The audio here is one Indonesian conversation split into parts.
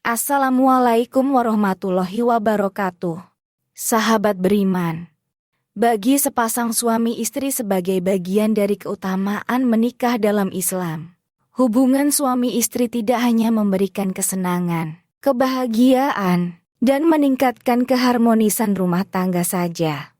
Assalamualaikum warahmatullahi wabarakatuh. Sahabat beriman, bagi sepasang suami istri sebagai bagian dari keutamaan menikah dalam Islam, hubungan suami istri tidak hanya memberikan kesenangan, kebahagiaan, dan meningkatkan keharmonisan rumah tangga saja,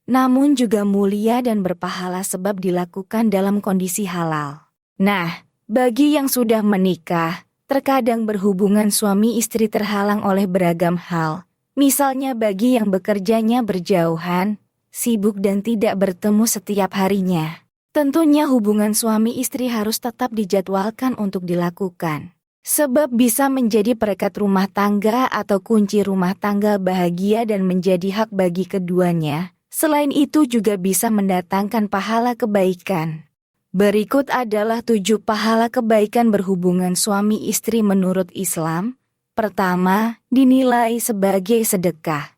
namun juga mulia dan berpahala sebab dilakukan dalam kondisi halal. Nah, bagi yang sudah menikah, terkadang berhubungan suami istri terhalang oleh beragam hal. Misalnya bagi yang bekerjanya berjauhan, sibuk dan tidak bertemu setiap harinya. Tentunya hubungan suami istri harus tetap dijadwalkan untuk dilakukan. Sebab bisa menjadi perekat rumah tangga atau kunci rumah tangga bahagia dan menjadi hak bagi keduanya. Selain itu juga bisa mendatangkan pahala kebaikan. Berikut adalah 7 pahala kebaikan berhubungan suami istri menurut Islam. Pertama, dinilai sebagai sedekah.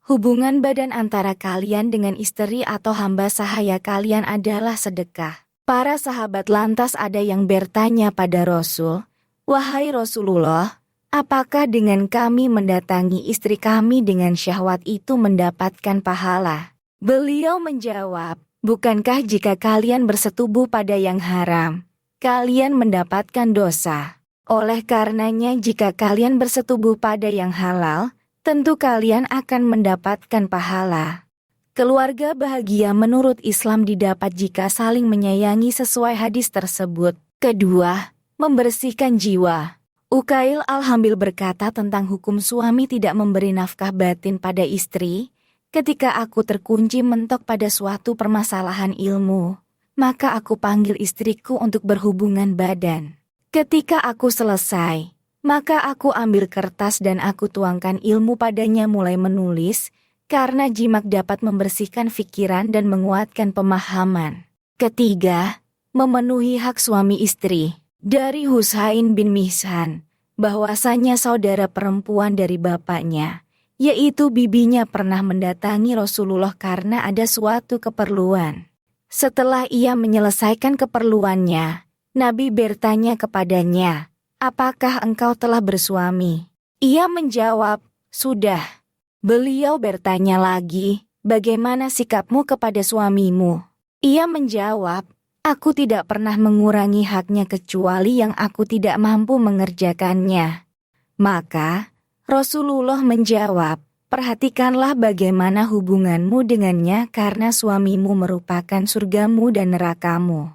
Hubungan badan antara kalian dengan istri atau hamba sahaya kalian adalah sedekah. Para sahabat lantas ada yang bertanya pada Rasul, "Wahai Rasulullah, apakah dengan kami mendatangi istri kami dengan syahwat itu mendapatkan pahala?" Beliau menjawab, "Bukankah jika kalian bersetubuh pada yang haram, kalian mendapatkan dosa? Oleh karenanya jika kalian bersetubuh pada yang halal, tentu kalian akan mendapatkan pahala." Keluarga bahagia menurut Islam didapat jika saling menyayangi sesuai hadis tersebut. Kedua, membersihkan jiwa. Ukail Al-Hambil berkata tentang hukum suami tidak memberi nafkah batin pada istri. "Ketika aku terkunci mentok pada suatu permasalahan ilmu, maka aku panggil istriku untuk berhubungan badan. Ketika aku selesai, maka aku ambil kertas dan aku tuangkan ilmu padanya mulai menulis, karena jimak dapat membersihkan pikiran dan menguatkan pemahaman." Ketiga, memenuhi hak suami istri. Dari Husain bin Mihsan, bahwasanya saudara perempuan dari bapaknya, yaitu bibinya pernah mendatangi Rasulullah karena ada suatu keperluan. Setelah ia menyelesaikan keperluannya, Nabi bertanya kepadanya, "Apakah engkau telah bersuami?" Ia menjawab, "Sudah." Beliau bertanya lagi, "Bagaimana sikapmu kepada suamimu?" Ia menjawab, "Aku tidak pernah mengurangi haknya kecuali yang aku tidak mampu mengerjakannya." Maka Rasulullah menjawab, "Perhatikanlah bagaimana hubunganmu dengannya karena suamimu merupakan surgamu dan nerakamu."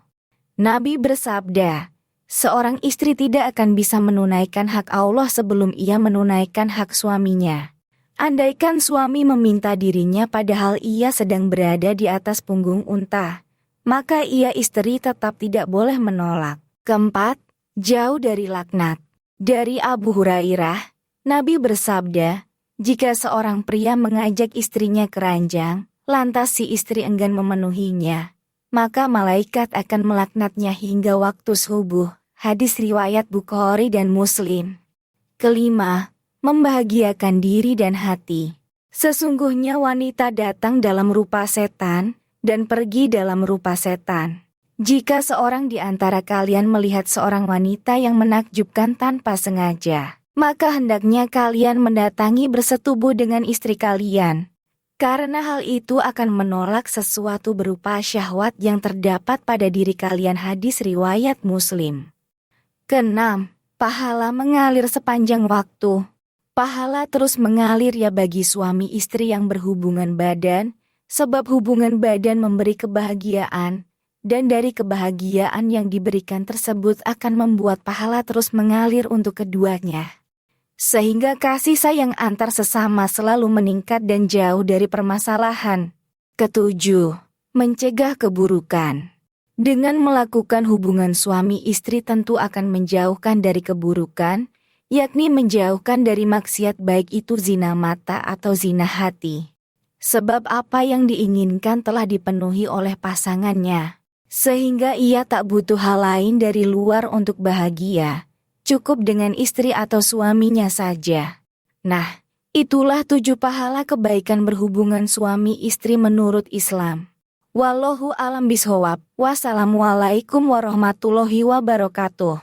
Nabi bersabda, "Seorang istri tidak akan bisa menunaikan hak Allah sebelum ia menunaikan hak suaminya. Andaikan suami meminta dirinya padahal ia sedang berada di atas punggung unta, maka ia istri tetap tidak boleh menolak." Keempat, jauh dari laknat. Dari Abu Hurairah, Nabi bersabda, "Jika seorang pria mengajak istrinya ke ranjang, lantas si istri enggan memenuhinya, maka malaikat akan melaknatnya hingga waktu subuh." Hadis riwayat Bukhari dan Muslim. Kelima, membahagiakan diri dan hati. Sesungguhnya wanita datang dalam rupa setan dan pergi dalam rupa setan. Jika seorang di antara kalian melihat seorang wanita yang menakjubkan tanpa sengaja, maka hendaknya kalian mendatangi bersetubuh dengan istri kalian, karena hal itu akan menolak sesuatu berupa syahwat yang terdapat pada diri kalian. Hadis riwayat Muslim. Keenam, pahala mengalir sepanjang waktu. Pahala terus mengalir ya bagi suami istri yang berhubungan badan, sebab hubungan badan memberi kebahagiaan, dan dari kebahagiaan yang diberikan tersebut akan membuat pahala terus mengalir untuk keduanya. Sehingga kasih sayang antar sesama selalu meningkat dan jauh dari permasalahan. Ketujuh, mencegah keburukan. Dengan melakukan hubungan suami istri tentu akan menjauhkan dari keburukan, yakni menjauhkan dari maksiat baik itu zina mata atau zina hati. Sebab apa yang diinginkan telah dipenuhi oleh pasangannya, sehingga ia tak butuh hal lain dari luar untuk bahagia. Cukup dengan istri atau suaminya saja. Nah, itulah 7 pahala kebaikan berhubungan suami istri menurut Islam. Wallahu a'lam bishawab. Wassalamualaikum warahmatullahi wabarakatuh.